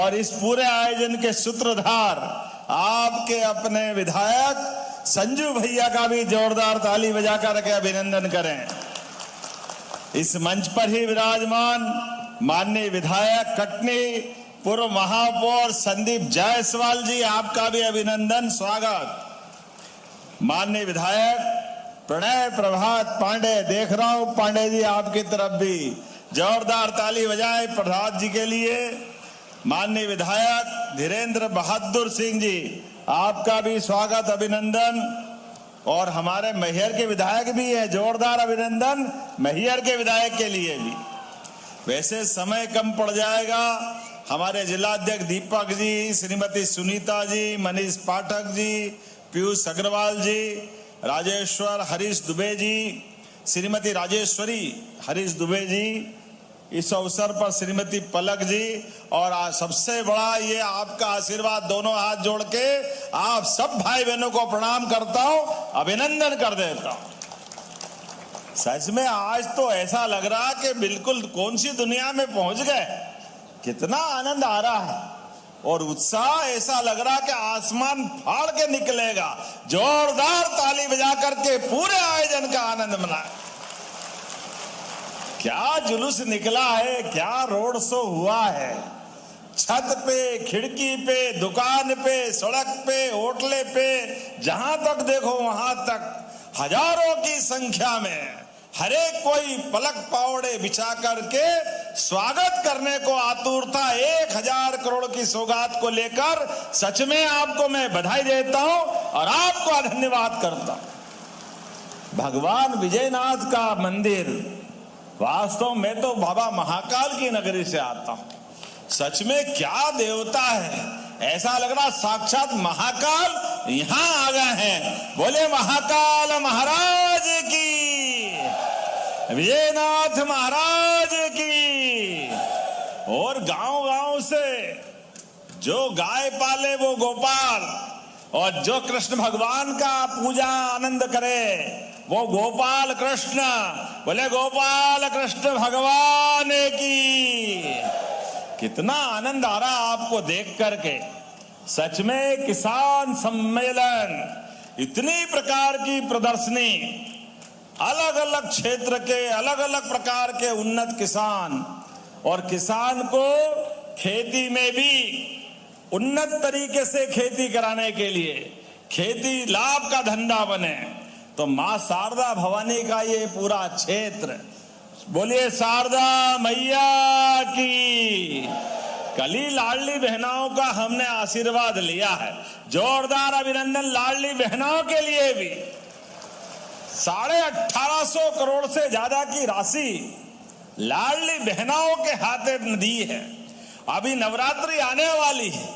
और इस पूरे आयोजन के सूत्रधार आपके अपने विधायक संजू भैया का भी जोरदार ताली बजाकर के अभिनंदन करें। इस मंच पर ही विराजमान माननीय विधायक कटनी पूर्व महापौर संदीप जायसवाल जी, आपका भी अभिनंदन स्वागत। माननीय विधायक प्रणय प्रभात पांडे, देख रहा हूं पांडे जी आपकी तरफ भी जोरदार ताली बजाएं प्रभात जी के लिए। माननीय विधायक धीरेन्द्र बहादुर सिंह जी, आपका भी स्वागत अभिनंदन। और हमारे मैहर के विधायक भी है, जोरदार अभिनंदन मैहर के विधायक के लिए भी। वैसे समय कम पड़ जाएगा, हमारे जिलाध्यक्ष दीपक जी, श्रीमती सुनीता जी, मनीष पाठक जी, पीयूष अग्रवाल जी, राजेश्वर हरीश दुबे जी, श्रीमती राजेश्वरी हरीश दुबे जी, इस अवसर पर श्रीमती पलक जी, और सबसे बड़ा ये आपका आशीर्वाद, दोनों हाथ जोड़ के आप सब भाई बहनों को प्रणाम करता हूं, अभिनंदन कर देता हूं। सच में आज तो ऐसा लग रहा कि बिल्कुल कौन सी दुनिया में पहुंच गए। कितना आनंद आ रहा है और उत्साह, ऐसा लग रहा कि आसमान फाड़ के निकलेगा। जोरदार ताली बजा करके पूरे आयोजन का आनंद मनाए। क्या जुलूस निकला है, क्या रोड शो हुआ है। छत पे, खिड़की पे, दुकान पे, सड़क पे, होटले पे, जहां तक देखो वहां तक हजारों की संख्या में हर एक कोई पलक पावड़े बिछा करके स्वागत करने को आतुर था। 1000 करोड़ की सौगात को लेकर सच में आपको मैं बधाई देता हूं और आपको धन्यवाद करता हूं। भगवान विजयनाथ का मंदिर, वास्तव में तो बाबा महाकाल की नगरी से आता हूं। सच में क्या देवता है, ऐसा लग रहा साक्षात महाकाल यहां आ गए हैं। बोले महाकाल महाराज की, विजयनाथ महाराज की। और गांव गांव से जो गाय पाले वो गोपाल, और जो कृष्ण भगवान का पूजा आनंद करे वो गोपाल कृष्ण। बोले गोपाल कृष्ण भगवान की। कितना आनंद आ रहा आपको देख करके। सच में किसान सम्मेलन, इतनी प्रकार की प्रदर्शनी, अलग अलग क्षेत्र के अलग अलग प्रकार के उन्नत किसान, और किसान को खेती में भी उन्नत तरीके से खेती कराने के लिए, खेती लाभ का धंधा बने, तो मां शारदा भवानी का ये पूरा क्षेत्र, बोलिए शारदा मैया की। कली लाडली बहनाओं का हमने आशीर्वाद लिया है, जोरदार अभिनंदन लाडली बहनाओं के लिए भी। 1850 करोड़ से ज्यादा की राशि लाडली बहनाओं के हाथे दी है। अभी नवरात्रि आने वाली है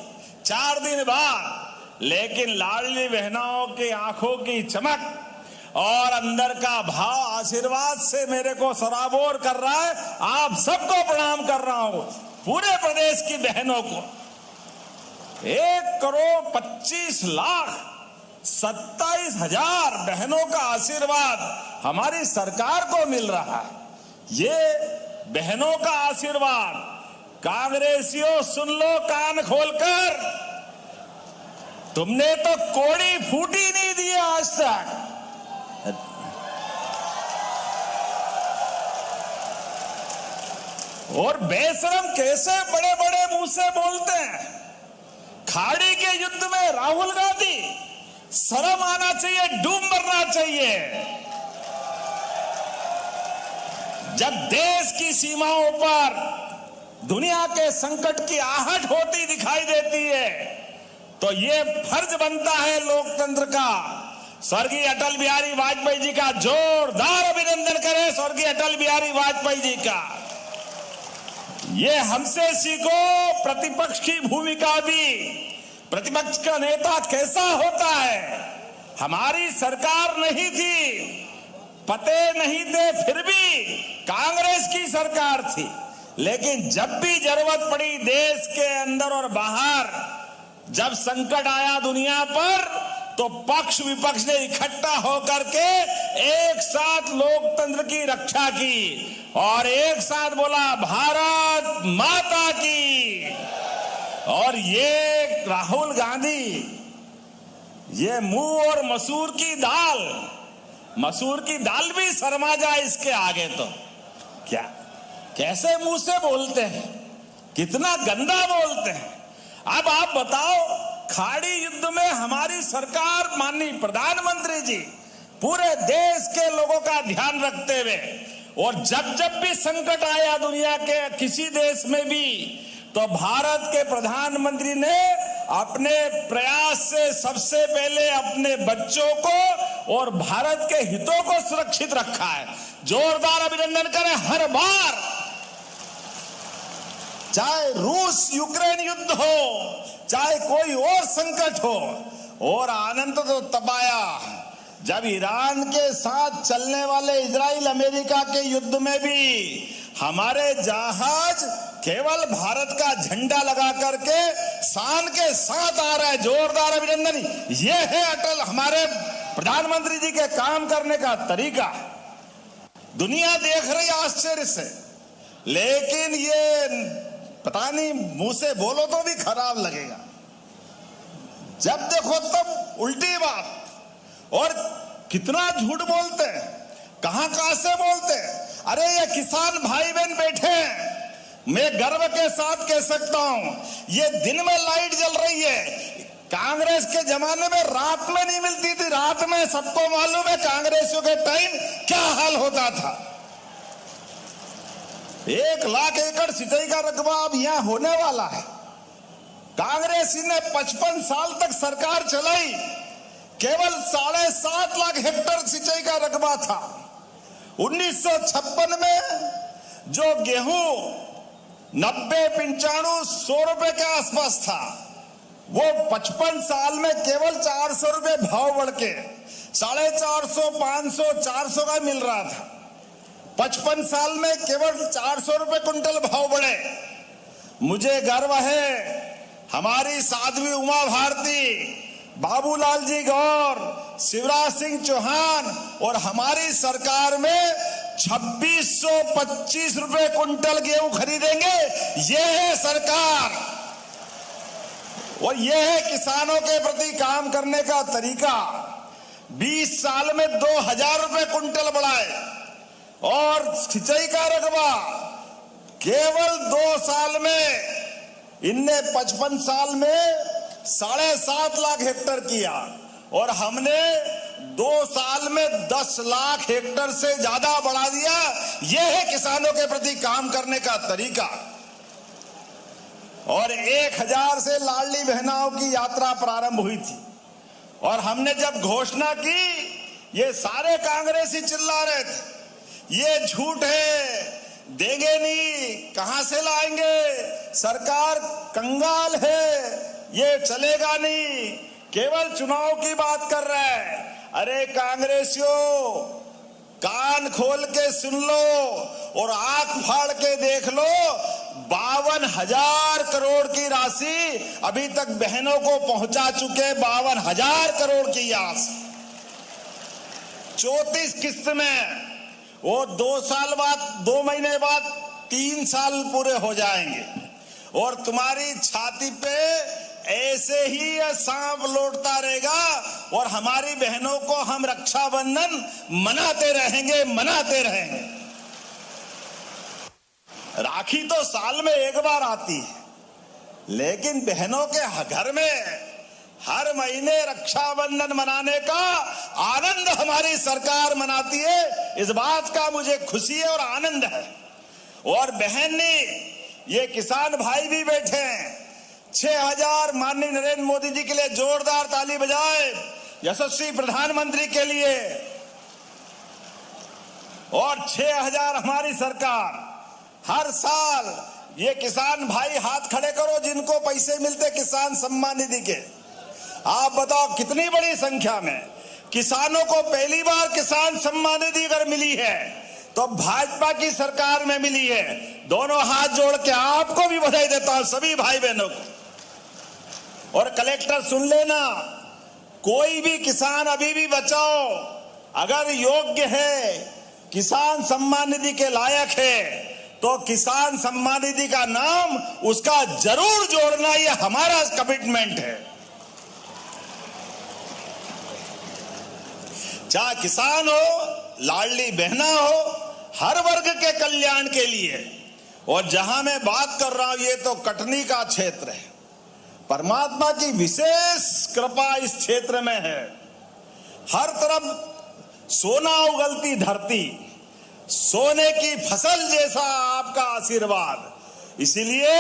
4 दिन बाद, लेकिन लाडली बहनाओं की आंखों की चमक और अंदर का भाव आशीर्वाद से मेरे को सराबोर कर रहा है। आप सबको प्रणाम कर रहा हूं, पूरे प्रदेश की बहनों को। 1,25,27,000 बहनों का आशीर्वाद हमारी सरकार को मिल रहा है। ये बहनों का आशीर्वाद, कांग्रेसियों सुन लो कान खोलकर, तुमने तो कोड़ी फूटी नहीं दी आज तक। और बेशरम कैसे बड़े बड़े मुंह से बोलते हैं। खाड़ी के युद्ध में राहुल गांधी, शर्म आना चाहिए, डूब मरना चाहिए। जब देश की सीमाओं पर दुनिया के संकट की आहट होती दिखाई देती है, तो ये फर्ज बनता है लोकतंत्र का। स्वर्गीय अटल बिहारी वाजपेयी जी का जोरदार अभिनंदन करें, स्वर्गीय अटल बिहारी वाजपेयी जी का। ये हमसे सीखो प्रतिपक्ष की भूमिका भी। प्रतिपक्ष का नेता कैसा होता है। हमारी सरकार नहीं थी, पते नहीं थे, फिर भी कांग्रेस की सरकार थी, लेकिन जब भी जरूरत पड़ी देश के अंदर और बाहर, जब संकट आया दुनिया पर, तो पक्ष विपक्ष ने इकट्ठा होकर के एक साथ लोकतंत्र की रक्षा की और एक साथ बोला भारत माता की। और ये राहुल गांधी, ये मूंग और मसूर की दाल भी शर्मा जाए इसके आगे। तो क्या कैसे मुंह से बोलते हैं, कितना गंदा बोलते हैं। अब आप बताओ, खाड़ी युद्ध में हमारी सरकार, माननीय प्रधानमंत्री जी पूरे देश के लोगों का ध्यान रखते हुए, और जब भी संकट आया दुनिया के किसी देश में भी, तो भारत के प्रधानमंत्री ने अपने प्रयास से सबसे पहले अपने बच्चों को और भारत के हितों को सुरक्षित रखा है। जोरदार अभिनंदन करें हर बार, चाहे रूस यूक्रेन युद्ध हो, चाहे कोई और संकट हो। और आनंद तो तब आया जब ईरान के साथ चलने वाले इजराइल अमेरिका के युद्ध में भी हमारे जहाज केवल भारत का झंडा लगा करके शान के साथ आ रहा है। जोरदार अभिनंदन। ये है अटल हमारे प्रधानमंत्री जी के काम करने का तरीका। दुनिया देख रही आश्चर्य से, लेकिन ये पता नहीं, मुंह से बोलो तो भी खराब लगेगा, जब देखो तब उल्टी बात। और कितना झूठ बोलते हैं, कहां से बोलते हैं। अरे ये किसान भाई बहन बैठे हैं, मैं गर्व के साथ कह सकता हूं, ये दिन में लाइट जल रही है। कांग्रेस के जमाने में रात में नहीं मिलती थी, रात में सबको मालूम है कांग्रेसियों के टाइम क्या हाल होता था। 1 लाख एकड़ सिंचाई का रकबा अब यहां होने वाला है। कांग्रेस ने 55 साल तक सरकार चलाई, केवल 7.5 लाख हेक्टेयर सिंचाई का रकबा था। 1956 में जो गेहूं 90, 95, 100 रुपए के आसपास था, वो 55 साल में केवल 400 रुपए भाव बढ़ के 450, 500, 400 का मिल रहा था। 55 साल में केवल 400 रुपए कुंटल भाव बढ़े। मुझे गर्व है हमारी साध्वी उमा भारती, बाबूलाल जी गौर, शिवराज सिंह चौहान और हमारी सरकार में 2625 रुपए कुंटल गेहूं खरीदेंगे। ये है सरकार और ये है किसानों के प्रति काम करने का तरीका। 20 साल में 2000 रुपए कुंटल बढ़ाए और सिंचाई का रकबा केवल 2 साल में इनने 55 साल में 7.5 लाख हेक्टेयर किया और हमने 2 साल में 10 लाख हेक्टेयर से ज्यादा बढ़ा दिया। यह है किसानों के प्रति काम करने का तरीका। और 1000 से लाडली बहनाओं की यात्रा प्रारंभ हुई थी और हमने जब घोषणा की, ये सारे कांग्रेसी चिल्ला रहे थे ये झूठ है, देंगे नहीं, कहां से लाएंगे, सरकार कंगाल है, ये चलेगा नहीं, केवल चुनाव की बात कर रहा है। अरे कांग्रेसियों, कान खोल के सुन लो और आंख फाड़ के देख लो, 52,000 करोड़ की राशि अभी तक बहनों को पहुंचा चुके। 52,000 करोड़ की आस 34 किस्त में, वो 2 साल बाद, 2 महीने बाद 3 साल पूरे हो जाएंगे और तुम्हारी छाती पे ऐसे ही सांप लौटता रहेगा और हमारी बहनों को हम रक्षाबंधन मनाते रहेंगे। राखी तो साल में 1 बार आती है, लेकिन बहनों के घर में हर महीने रक्षाबंधन मनाने का आनंद हमारी सरकार मनाती है। इस बात का मुझे खुशी है और आनंद है। और बहन ने, ये किसान भाई भी बैठे हैं, 6000 माननीय नरेंद्र मोदी जी के लिए जोरदार ताली बजाए, यशस्वी प्रधानमंत्री के लिए। और 6000 हमारी सरकार हर साल, ये किसान भाई हाथ खड़े करो जिनको पैसे मिलते किसान सम्मान निधि के। आप बताओ कितनी बड़ी संख्या में किसानों को पहली बार किसान सम्मान निधि अगर मिली है तो भाजपा की सरकार में मिली है। दोनों हाथ जोड़ के आपको भी बधाई देता हूं, सभी भाई बहनों को। और कलेक्टर सुन लेना, कोई भी किसान अभी भी बचाओ, अगर योग्य है, किसान सम्मान निधि के लायक है, तो किसान सम्मान निधि का नाम उसका जरूर जोड़ना, ये हमारा कमिटमेंट है। चाहे किसान हो, लाडली बहना हो, हर वर्ग के कल्याण के लिए। और जहां मैं बात कर रहा हूं ये तो कटनी का क्षेत्र है। परमात्मा की विशेष कृपा इस क्षेत्र में है। हर तरफ सोना उगलती धरती, सोने की फसल जैसा आपका आशीर्वाद। इसीलिए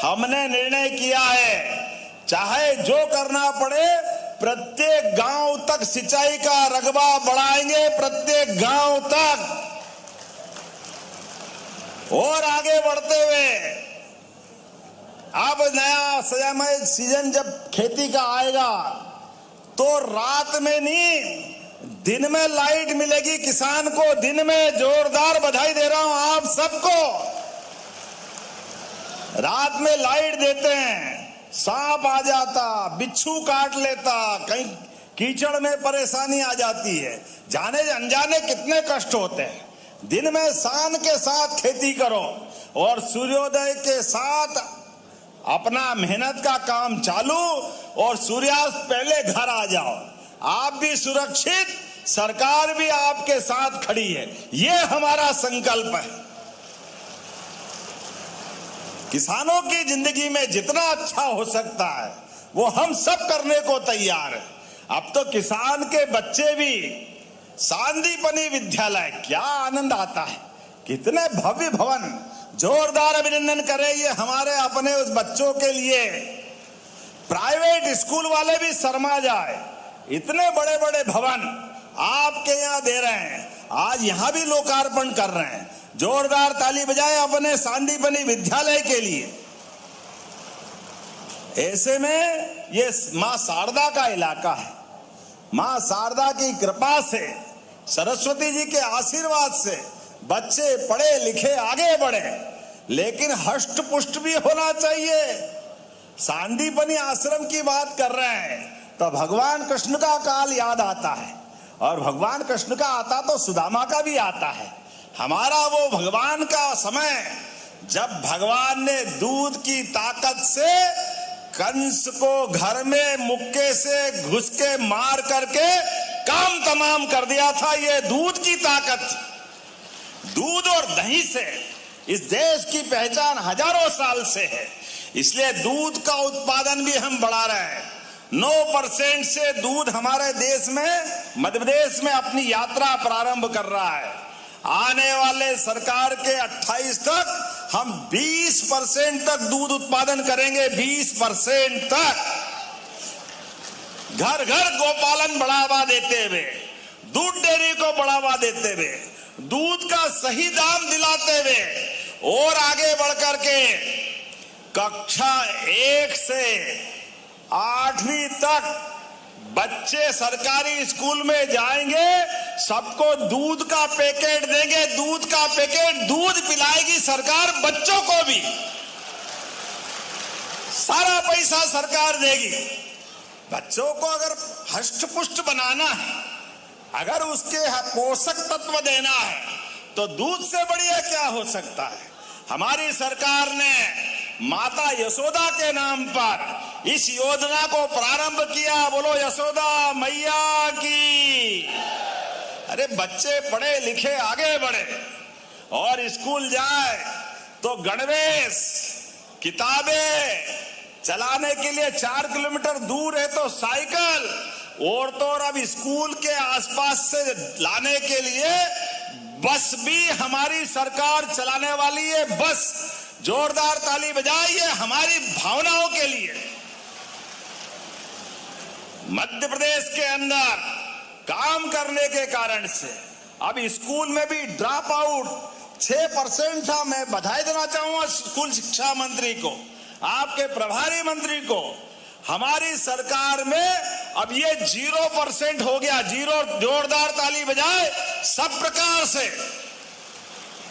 हमने निर्णय किया है, चाहे जो करना पड़े, प्रत्येक गांव तक सिंचाई का रकबा बढ़ाएंगे, प्रत्येक गांव तक। और आगे बढ़ते हुए अब नया समय सीजन जब खेती का आएगा तो रात में नहीं, दिन में लाइट मिलेगी किसान को। दिन में जोरदार बधाई दे रहा हूं आप सबको। रात में लाइट देते हैं, सांप आ जाता, बिच्छू काट लेता, कहीं कीचड़ में परेशानी आ जाती है, जाने अनजाने कितने कष्ट होते हैं। दिन में शान के साथ खेती करो और सूर्योदय के साथ अपना मेहनत का काम चालू, और सूर्यास्त पहले घर आ जाओ। आप भी सुरक्षित, सरकार भी आपके साथ खड़ी है, ये हमारा संकल्प है। किसानों की जिंदगी में जितना अच्छा हो सकता है वो हम सब करने को तैयार है। अब तो किसान के बच्चे भी सांदीपनी विद्यालय, क्या आनंद आता है, कितने भव्य भवन। जोरदार अभिनंदन करें ये हमारे अपने उस बच्चों के लिए। प्राइवेट स्कूल वाले भी शर्मा जाए, इतने बड़े बड़े भवन आपके यहाँ दे रहे हैं, आज यहाँ भी लोकार्पण कर रहे हैं। जोरदार ताली बजाएं अपने सांदीपनी विद्यालय के लिए। ऐसे में ये मां शारदा का इलाका है। मां शारदा की कृपा से, सरस्वती जी के आशीर्वाद से बच्चे पढ़े लिखे आगे बढ़े, लेकिन हष्ट पुष्ट भी होना चाहिए। सांदीपनी आश्रम की बात कर रहे हैं तो भगवान कृष्ण का काल याद आता है, और भगवान कृष्ण का आता तो सुदामा का भी आता है। हमारा वो भगवान का समय जब भगवान ने दूध की ताकत से कंस को घर में मुक्के से घुस के मार करके काम तमाम कर दिया था। ये दूध की ताकत, दूध और दही से इस देश की पहचान हजारों साल से है। इसलिए दूध का उत्पादन भी हम बढ़ा रहे हैं। 9% से दूध हमारे देश में, मध्य प्रदेश में अपनी यात्रा प्रारंभ कर रहा है। आने वाले सरकार के 28 तक हम 20% तक दूध उत्पादन करेंगे, 20% तक। घर घर गोपालन बढ़ावा देते हुए, दूध डेयरी को बढ़ावा देते हुए, दूध का सही दाम दिलाते हुए, और आगे बढ़कर के कक्षा 1 से 8वीं तक बच्चे सरकारी स्कूल में जाएंगे, सबको दूध का पैकेट देंगे। दूध का पैकेट, दूध पिलाएगी सरकार बच्चों को भी, सारा पैसा सरकार देगी। बच्चों को अगर हष्ट पुष्ट बनाना है, अगर उसके पोषक तत्व देना है, तो दूध से बढ़िया क्या हो सकता है। हमारी सरकार ने माता यशोदा के नाम पर इस योजना को प्रारंभ किया। बोलो यशोदा मैया की। अरे बच्चे पढ़े लिखे आगे बढ़े और स्कूल जाए तो गणवेश, किताबें, चलाने के लिए 4 किलोमीटर दूर है तो साइकिल, और तो और अब स्कूल के आसपास से लाने के लिए बस भी हमारी सरकार चलाने वाली है। बस, जोरदार ताली बजाइए हमारी भावनाओं के लिए। मध्य प्रदेश के अंदर काम करने के कारण से अब स्कूल में भी ड्रॉप आउट 6% था। मैं बधाई देना चाहूंगा स्कूल शिक्षा मंत्री को, आपके प्रभारी मंत्री को। हमारी सरकार में अब ये 0% हो गया, 0। जोरदार ताली बजाए। सब प्रकार से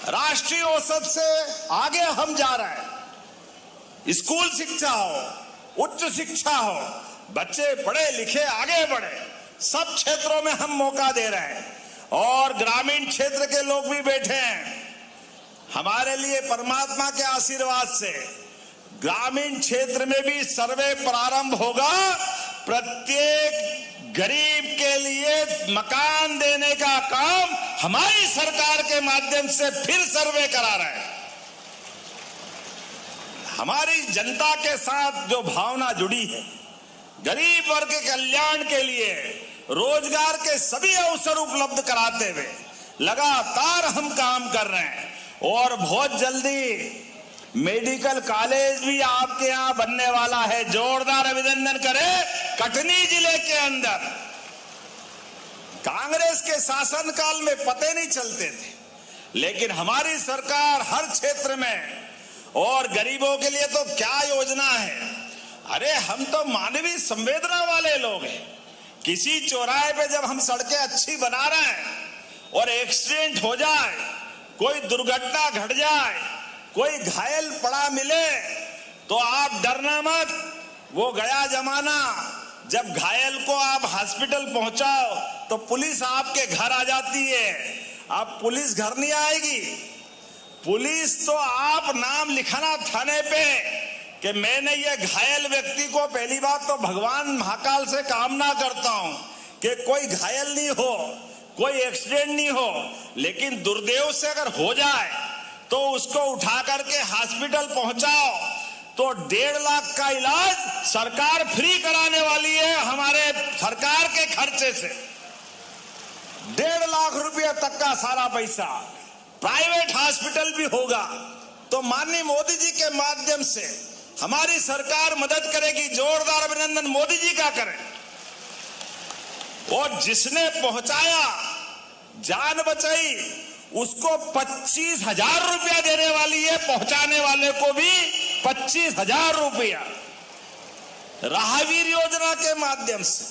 राष्ट्रीय औसत से आगे हम जा रहे हैं। स्कूल शिक्षा हो, उच्च शिक्षा हो, बच्चे पढ़े लिखे आगे बढ़े, सब क्षेत्रों में हम मौका दे रहे हैं। और ग्रामीण क्षेत्र के लोग भी बैठे हैं। हमारे लिए परमात्मा के आशीर्वाद से ग्रामीण क्षेत्र में भी सर्वे प्रारंभ होगा। प्रत्येक गरीब के लिए मकान देने का काम हमारी सरकार के माध्यम से फिर सर्वे करा रहे हैं। हमारी जनता के साथ जो भावना जुड़ी है, गरीब वर्ग के कल्याण के लिए रोजगार के सभी अवसर उपलब्ध कराते हुए लगातार हम काम कर रहे हैं। और बहुत जल्दी मेडिकल कॉलेज भी आपके यहां बनने वाला है। जोरदार अभिनंदन करें। कटनी जिले के अंदर कांग्रेस के शासनकाल में पते नहीं चलते थे, लेकिन हमारी सरकार हर क्षेत्र में, और गरीबों के लिए तो क्या योजना है। अरे हम तो मानवीय संवेदना वाले लोग हैं। किसी चौराहे पे जब हम सड़कें अच्छी बना रहे हैं और एक्सीडेंट हो जाए, कोई दुर्घटना घट जाए, कोई घायल पड़ा मिले, तो आप डरना मत। वो गया जमाना जब घायल को आप हॉस्पिटल पहुंचाओ तो पुलिस आपके घर आ जाती है। अब पुलिस घर नहीं आएगी। पुलिस तो आप नाम लिखाना थाने पे कि मैंने ये घायल व्यक्ति को, पहली बात तो भगवान महाकाल से कामना करता हूं कि कोई घायल नहीं हो, कोई एक्सीडेंट नहीं हो, लेकिन दुर्दैव से अगर हो जाए तो उसको उठा करके हॉस्पिटल पहुंचाओ तो 1.5 लाख का इलाज सरकार फ्री कराने वाली है। हमारे सरकार के खर्चे से 1.5 लाख रुपया तक का सारा पैसा प्राइवेट हॉस्पिटल भी होगा। तो माननीय मोदी जी के माध्यम से हमारी सरकार मदद करेगी। जोरदार अभिनंदन मोदी जी का करें। और जिसने पहुंचाया, जान बचाई, उसको 25,000 रुपया देने वाली है। पहुंचाने वाले को भी 25,000 रुपया राहवीर योजना के माध्यम से।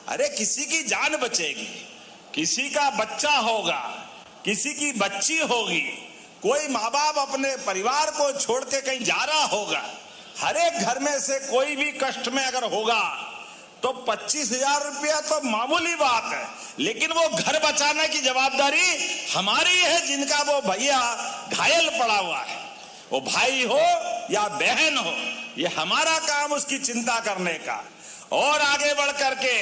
अरे किसी की जान बचेगी, किसी का बच्चा होगा, किसी की बच्ची होगी, कोई माँ बाप अपने परिवार को छोड़ के कहीं जा रहा होगा। हर एक घर में से कोई भी कष्ट में अगर होगा तो 25,000 रुपया तो मामूली बात है, लेकिन वो घर बचाने की जवाबदारी हमारी है। जिनका वो भैया घायल पड़ा हुआ है, वो भाई हो या बहन हो, ये हमारा काम उसकी चिंता करने का। और आगे बढ़ करके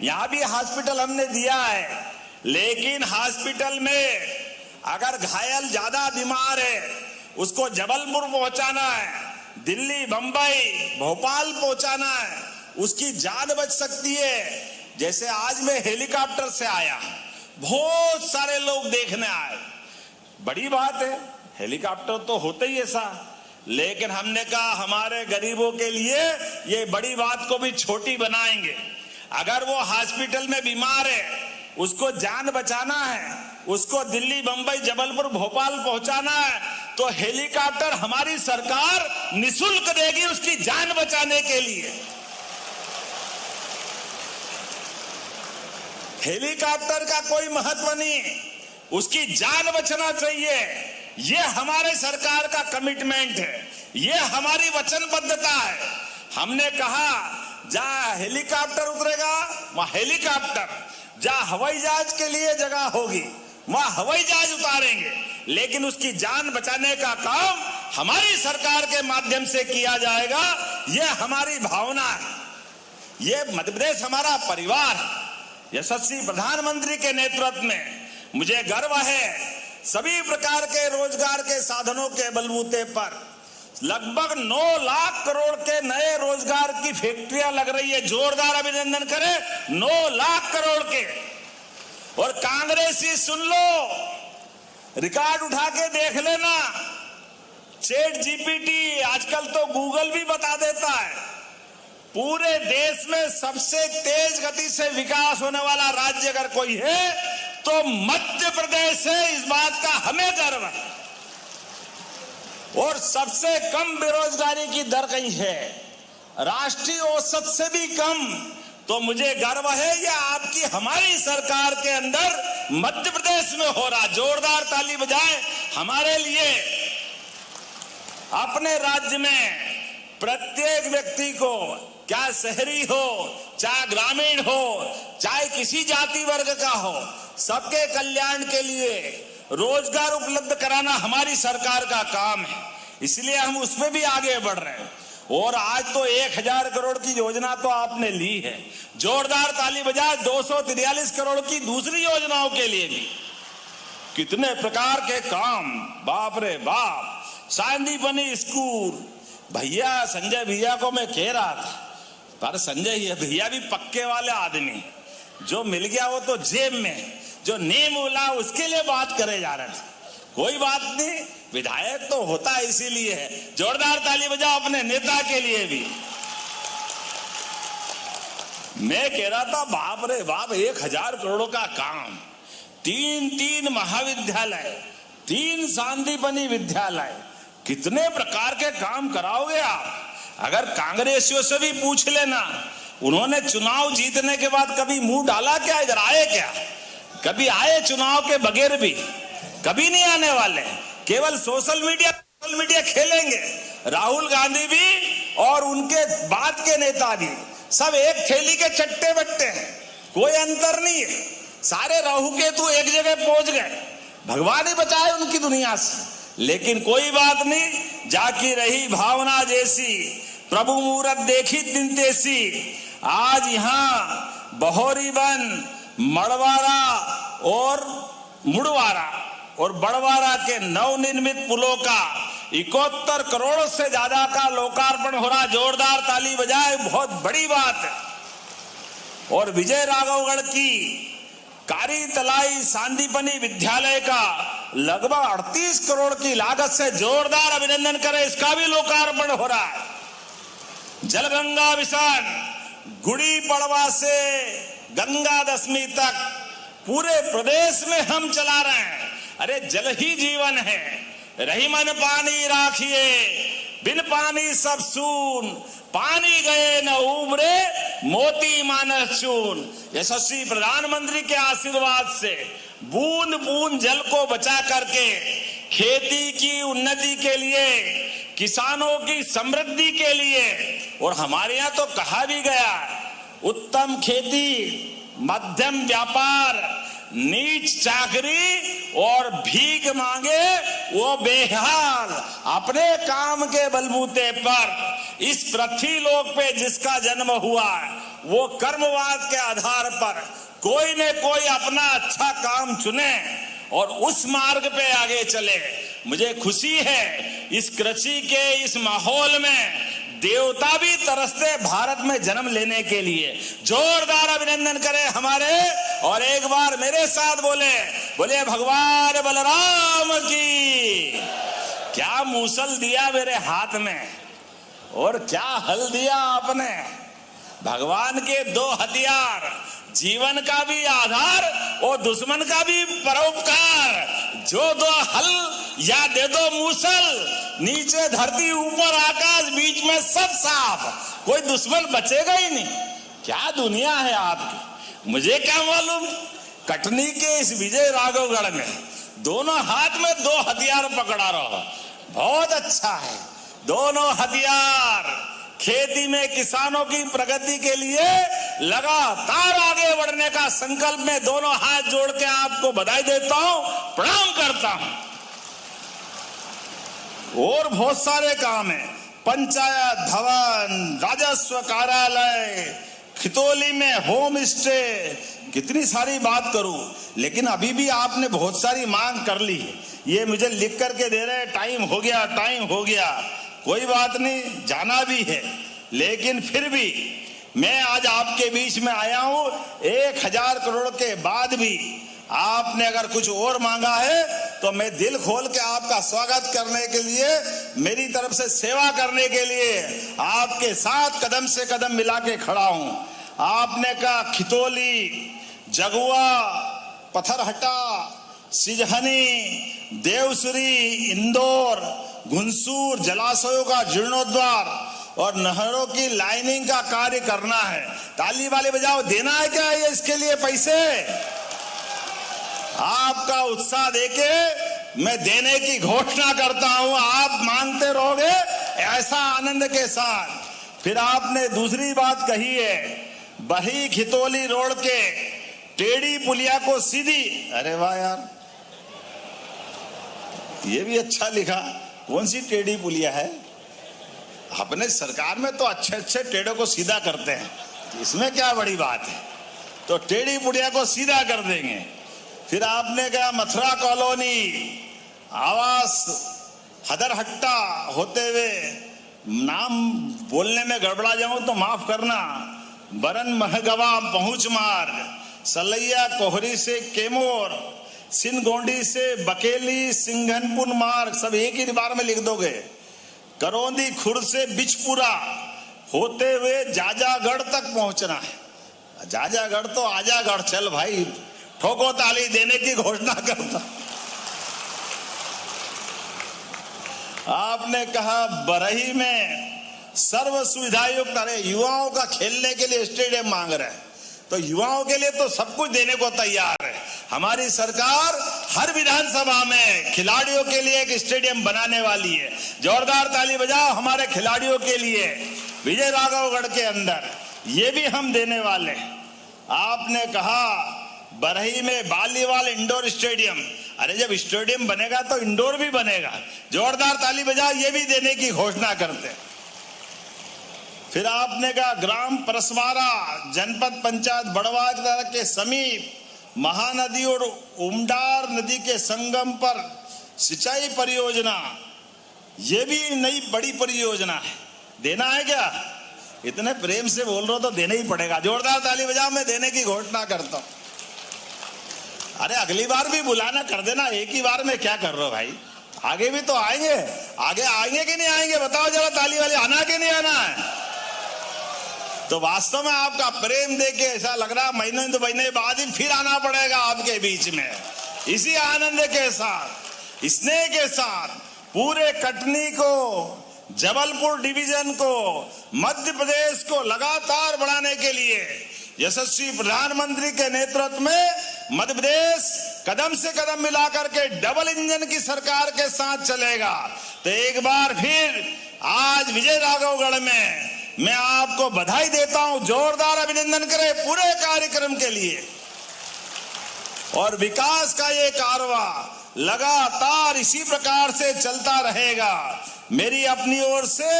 यहां भी हॉस्पिटल हमने दिया है, लेकिन हॉस्पिटल में अगर घायल ज्यादा बीमार है, उसको जबलपुर पहुंचाना है, दिल्ली, बंबई, भोपाल पहुंचाना है, उसकी जान बच सकती है। जैसे आज मैं हेलीकॉप्टर से आया, बहुत सारे लोग देखने आए, बड़ी बात है, हेलीकॉप्टर तो होते ही ऐसा, लेकिन हमने कहा हमारे गरीबों के लिए ये बड़ी बात को भी छोटी बनाएंगे। अगर वो हॉस्पिटल में बीमार है, उसको जान बचाना है, उसको दिल्ली, बंबई, जबलपुर, भोपाल पहुंचाना है, तो हेलीकॉप्टर हमारी सरकार निशुल्क देगी उसकी जान बचाने के लिए। हेलीकॉप्टर का कोई महत्व नहीं, उसकी जान बचना चाहिए। ये हमारे सरकार का कमिटमेंट है, ये हमारी वचनबद्धता है। हमने कहा जहां हेलीकॉप्टर उतरेगा वहां हेलीकॉप्टर, जहां हवाई जहाज के लिए जगह होगी वहां हवाई जहाज उतारेंगे, लेकिन उसकी जान बचाने का काम हमारी सरकार के माध्यम से किया जाएगा। यह हमारी भावना है, ये मध्य प्रदेश हमारा परिवार है। यशस्वी प्रधानमंत्री के नेतृत्व में मुझे गर्व है। सभी प्रकार के रोजगार के साधनों के बलबूते पर लगभग 9 लाख करोड़ के नए रोजगार की फैक्ट्रियां लग रही है। जोरदार अभिनंदन करें। 9 लाख करोड़ के। और कांग्रेसी सुन लो, रिकॉर्ड उठा के देख लेना, चैट जीपीटी, आजकल तो गूगल भी बता देता है, पूरे देश में सबसे तेज गति से विकास होने वाला राज्य अगर कोई है तो मध्य प्रदेश है। इस बात का हमें गर्व है। और सबसे कम बेरोजगारी की दर कहीं है, राष्ट्रीय औसत से भी कम। तो मुझे गर्व है ये आपकी हमारी सरकार के अंदर मध्य प्रदेश में हो रहा। जोरदार ताली बजाएं हमारे लिए। अपने राज्य में प्रत्येक व्यक्ति को, क्या शहरी हो चाहे ग्रामीण हो, चाहे किसी जाति वर्ग का हो, सबके कल्याण के लिए रोजगार उपलब्ध कराना हमारी सरकार का काम है, इसलिए हम उसमें भी आगे बढ़ रहे हैं। और आज तो 1000 करोड़ की योजना तो आपने ली है, जोरदार ताली बजाए 243 करोड़ की दूसरी योजनाओं के लिए भी। कितने प्रकार के काम, बाप रे बाप। सांदीपनी स्कूल, भैया संजय भैया को मैं कह रहा था, पर संजय भैया भी पक्के वाले आदमी, जो मिल गया वो तो जेब में, जो नहीं मिला उसके लिए बात करे जा रहे थे। कोई बात नहीं, विधायक तो होता है इसीलिए है। जोरदार ताली बजाओ अपने नेता के लिए भी। मैं कह रहा था बाप रे बाप, 1000 करोड़ का काम, 3 महाविद्यालय, 3 सांदीपनी विद्यालय, कितने प्रकार के काम कराओगे आप। अगर कांग्रेसियों से भी पूछ लेना, उन्होंने चुनाव जीतने के बाद कभी मुंह डाला क्या, इधर आए क्या? कभी आए चुनाव के बगैर भी? कभी नहीं आने वाले। केवल सोशल मीडिया खेलेंगे। राहुल गांधी भी और उनके बाद के नेता भी सब एक थैली के चट्टे बट्टे हैं, कोई अंतर नहीं है। सारे राहु केतु एक जगह पहुंच गए, भगवान ही बचाए उनकी दुनिया से। लेकिन कोई बात नहीं, जाकी रही भावना जैसी, प्रभु मूरत देखी दिन तेसी। आज यहाँ बहोरीबन, मड़वारा और मुड़वारा और बड़वारा के नवनिर्मित पुलों का 71 करोड़ से ज्यादा का लोकार्पण हो रहा। जोरदार ताली बजाए, बहुत बड़ी बात है। और विजय राघवगढ़ की कारी तलाई सांदीपनी विद्यालय का लगभग 38 करोड़ की लागत से जोरदार अभिनंदन करें, इसका भी लोकार्पण हो रहा है। जलगंगा मिशन गुड़ी पड़वा से गंगा दशमी तक पूरे प्रदेश में हम चला रहे हैं। अरे जल ही जीवन है, रही मन पानी राखिए, बिन पानी सब सून, पानी गए न उबरे, मोती मानस चून। यशस्वी प्रधानमंत्री के आशीर्वाद से बूंद बूंद जल को बचा करके खेती की उन्नति के लिए, किसानों की समृद्धि के लिए, और हमारे यहाँ तो कहा भी गया, उत्तम खेती, मध्यम व्यापार, नीच चाकरी और भीख मांगे वो बेहाल। अपने काम के बलबूते पर इस पृथ्वी लोक पे जिसका जन्म हुआ, वो कर्मवाद के आधार पर कोई न कोई अपना अच्छा काम चुने और उस मार्ग पे आगे चले। मुझे खुशी है इस कृषि के इस माहौल में देवता भी तरसते भारत में जन्म लेने के लिए। जोरदार अभिनंदन करें हमारे, और एक बार मेरे साथ बोले भगवान बलराम की। क्या मूसल दिया मेरे हाथ में और क्या हल दिया आपने। भगवान के 2 हथियार, जीवन का भी आधार और दुश्मन का भी परोपकार। जो 2 हल या दे दो मूसल, नीचे धरती ऊपर आकाश, बीच में सब साफ, कोई दुश्मन बचेगा ही नहीं। क्या दुनिया है आपकी, मुझे क्या मालूम। कटनी के इस विजय राघवगढ़ में दोनों हाथ में 2 हथियार पकड़ा रहो, बहुत अच्छा है। दोनों हथियार खेती में किसानों की प्रगति के लिए लगातार आगे बढ़ने का संकल्प में दोनों हाथ जोड़ के आपको बधाई देता हूं, प्रणाम करता हूं। और बहुत सारे काम हैं, पंचायत भवन, राजस्व कार्यालय, खितौली में होम स्टे, कितनी सारी बात करूं, लेकिन अभी भी आपने बहुत सारी मांग कर ली है। ये मुझे लिख करके दे रहे, टाइम हो गया। कोई बात नहीं, जाना भी है, लेकिन फिर भी मैं आज आपके बीच में आया हूं। 1000 करोड़ के बाद भी आपने अगर कुछ और मांगा है तो मैं दिल खोल के आपका स्वागत करने के लिए, मेरी तरफ से सेवा करने के लिए आपके साथ कदम से कदम मिला के खड़ा हूं। आपने कहा खितौली, जगुआ, पथरहटा, सिजहनी, देवसुरी, इंदौर, घुंसूर जलाशयों का जीर्णोद्धार और नहरों की लाइनिंग का कार्य करना है। ताली वाले बजाओ, देना है क्या ये इसके लिए पैसे? आपका उत्साह देके मैं देने की घोषणा करता हूं। आप मांगते रहोगे ऐसा आनंद के साथ। फिर आपने दूसरी बात कही है, बही खितौली रोड के टेढ़ी पुलिया को सीधी, अरे वाह यार, ये भी अच्छा लिखा। कौन सी टेढ़ी पुलिया है? अपने सरकार में तो अच्छे अच्छे टेढ़ों को सीधा करते हैं, इसमें क्या बड़ी बात है? तो टेढ़ी पुलिया को सीधा कर देंगे। फिर आपने कहा मथुरा कॉलोनी आवास हदरहट्टा होते हुए, नाम बोलने में गड़बड़ा जाऊं तो माफ करना, बरन महगवा पहुंच मार्ग, सलैया कोहरी से केमोर, सिनगोंडी से बकेली सिंघनपुर मार्ग, सब एक ही बार में लिख दोगे। करौंदी खुर्द से बिचपुरा होते हुए जाजागढ़ तक पहुंचना है। जाजागढ़ तो आजागढ़, चल भाई ठोको ताली देने की घोषणा करता। आपने कहा बरही में सर्व सुविधा युक्त, अरे युवाओं का खेलने के लिए स्टेडियम मांग रहे हैं, तो युवाओं के लिए तो सब कुछ देने को तैयार है। हमारी सरकार हर विधानसभा में खिलाड़ियों के लिए एक स्टेडियम बनाने वाली है। जोरदार ताली बजाओ हमारे खिलाड़ियों के लिए। विजय राघवगढ़ के अंदर ये भी हम देने वाले हैं। आपने कहा बरही में बालीवाल इंडोर स्टेडियम, अरे जब स्टेडियम बनेगा तो इंडोर भी बनेगा। जोरदार ताली बजाओ, ये भी देने की घोषणा करते हैं। फिर आपने कहा ग्राम परसवारा जनपद पंचायत बड़वाजरा के समीप महानदी और उमडार नदी के संगम पर सिंचाई परियोजना, ये भी नई बड़ी परियोजना है। देना है क्या? इतने प्रेम से बोल रहे हो तो देना ही पड़ेगा। जोरदार ताली बजाओ, मैं देने की घोषणा करता हूं। अरे अगली बार भी बुलाना कर देना, एक ही बार में क्या कर रहे हो भाई? आगे भी तो आएंगे, आगे आएंगे कि नहीं आएंगे? बताओ जरा ताली वाले, आना कि नहीं आना है? तो वास्तव में आपका प्रेम देके ऐसा लग रहा महीने दो महीने बाद ही फिर आना पड़ेगा आपके बीच में। इसी आनंद के साथ, स्नेह के साथ पूरे कटनी को, जबलपुर डिवीजन को, मध्य प्रदेश को लगातार बढ़ाने के लिए यशस्वी प्रधानमंत्री के नेतृत्व में मध्य प्रदेश कदम से कदम मिलाकर के डबल इंजन की सरकार के साथ चलेगा। तो एक बार फिर आज विजय राघवगढ़ में मैं आपको बधाई देता हूं, जोरदार अभिनंदन करें पूरे कार्यक्रम के लिए। और विकास का ये कारवा लगातार इसी प्रकार से चलता रहेगा। मेरी अपनी ओर से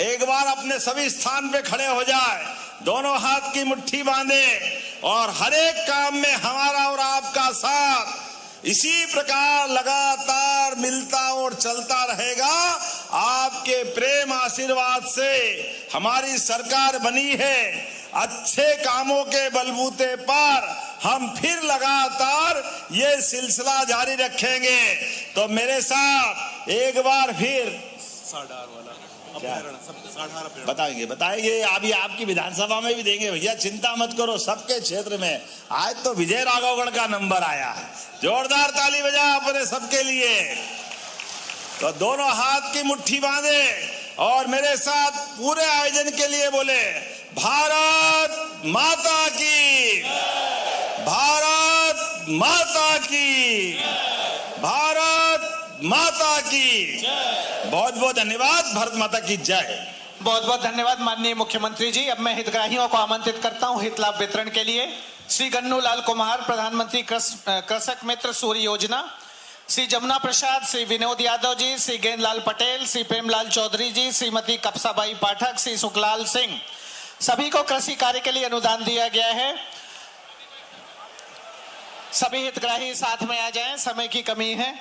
एक बार अपने सभी स्थान पे खड़े हो जाए, दोनों हाथ की मुट्ठी बांधे और हर एक काम में हमारा और आपका साथ इसी प्रकार लगातार मिलता और चलता रहेगा। आपके प्रेम आशीर्वाद से हमारी सरकार बनी है। अच्छे कामों के बलबूते पर हम फिर लगातार ये सिलसिला जारी रखेंगे। तो मेरे साथ एक बार फिर बताएंगे अभी आपकी विधानसभा में भी देंगे भैया, चिंता मत करो। सबके क्षेत्र में आज तो विजय राघवगढ़ का नंबर आया है। जोरदार ताली बजा अपने सबके लिए। तो दोनों हाथ की मुट्ठी बांधे और मेरे साथ पूरे आयोजन के लिए बोले भारत माता की, भारत माता की, भारत माता की। बहुत बहुत धन्यवाद। भारत माता की जय। बहुत बहुत धन्यवाद माननीय मुख्यमंत्री जी। अब मैं हितग्राहियों को आमंत्रित करता हूं हित लाभ वितरण के लिए। श्री गन्नू लाल कुमार, प्रधानमंत्री कृषक मित्र सूर्य योजना, श्री जमुना प्रसाद, श्री विनोद यादव जी, श्री गेंदलाल पटेल, श्री प्रेमलाल चौधरी जी, श्रीमती कपसाबाई पाठक, श्री सुखलाल सिंह, सभी को कृषि कार्य के लिए अनुदान दिया गया है। सभी हितग्राही साथ में आ जाएं, समय की कमी है।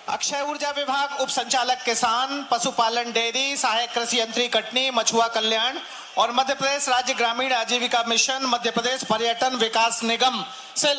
अक्षय ऊर्जा विभाग उप संचालक किसान, पशुपालन डेयरी, सहायक कृषि यंत्री कटनी, मछुआ कल्याण और मध्य प्रदेश राज्य ग्रामीण आजीविका मिशन, मध्य प्रदेश पर्यटन विकास निगम से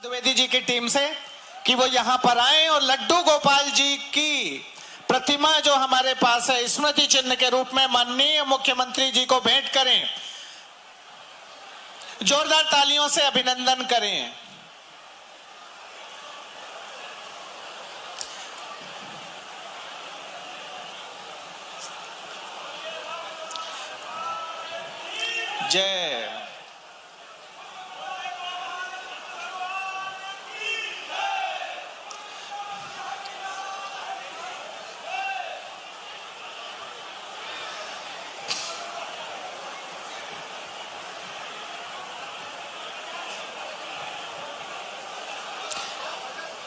द्विवेदी जी की टीम से कि वो यहां पर आए और लड्डू गोपाल जी की प्रतिमा जो हमारे पास है स्मृति चिन्ह के रूप में माननीय मुख्यमंत्री जी को भेंट करें। जोरदार तालियों से अभिनंदन करें। जय।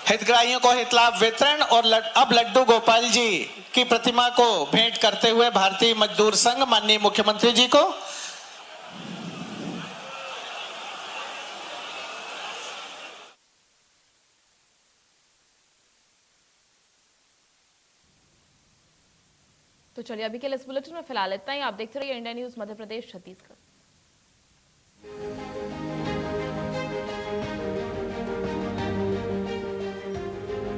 हितग्राहियों को हित लाभ वितरण और अब लड्डू गोपाल जी की प्रतिमा को भेंट करते हुए भारतीय मजदूर संघ माननीय मुख्यमंत्री जी को। तो चलिए अभी के लिए इस बुलेटिन में फिलहाल इतना ही। आप देखते रहिए इंडिया न्यूज मध्य प्रदेश छत्तीसगढ़।